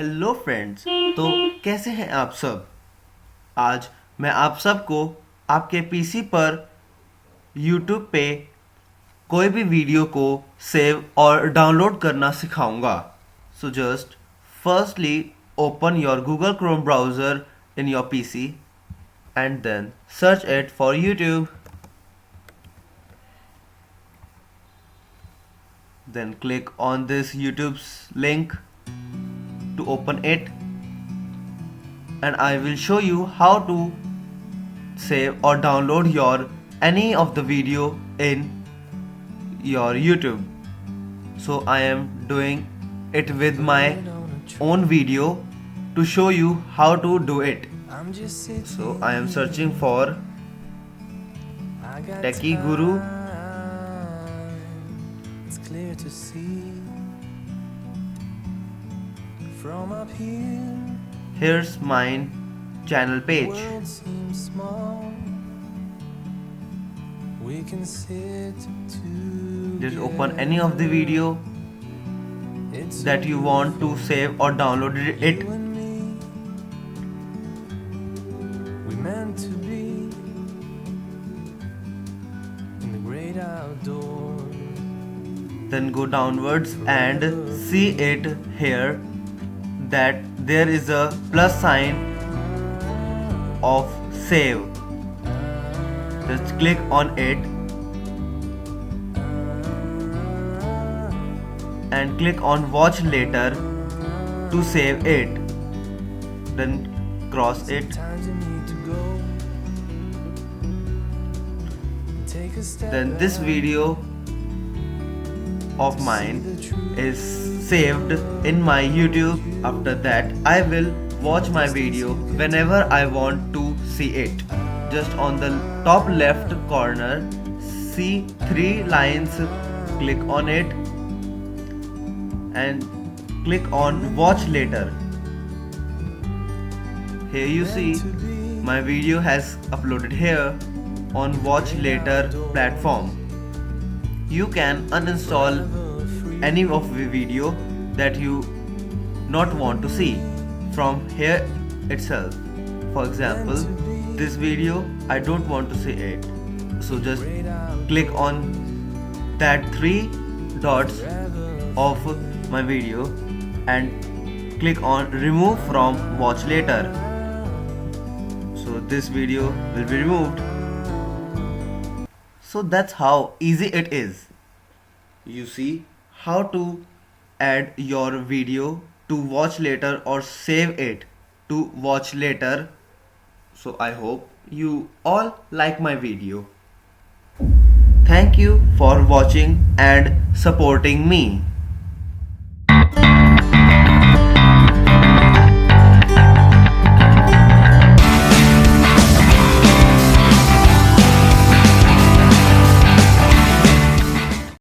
Hello friends. तो कैसे हैं आप सब। आज मैं आप सबको आपके पीसी पर YouTube पे कोई भी वीडियो को सेव और डाउनलोड करना सिखाऊंगा। So just firstly open your Google Chrome browser in your PC and then search it for YouTube. Then click on this YouTube's link to open it, and I will show you how to save or download your any of the video in your YouTube. So I am doing it with my own video to show you how to do it. So I am searching for Techie Guru. It's clear to see from up here. Here's my channel page. World seems small. We can sit together. Just open any of the video It's that you want to save or download it. you and me. We meant to be in the great outdoors. Then go downwards and see it here that there is a plus sign of save. Just click on it and click on watch later to save it. Then cross it. Sometimes you need to go and take a step Then this video of mine is saved in my YouTube. After that I will watch my video whenever I want to see it. Just on the top left corner see 3 lines, click on it and click on watch later. Here you see my video has uploaded here on watch later platform. You can uninstall any of the video that you not want to see from here itself. For example, this video I don't want to see it, so just click on that 3 dots of my video and click on remove from watch later. So this video will be removed. So that's how easy it is. You see how to add your video to watch later or save it to watch later. So I hope you all like my video. Thank you for watching and supporting me.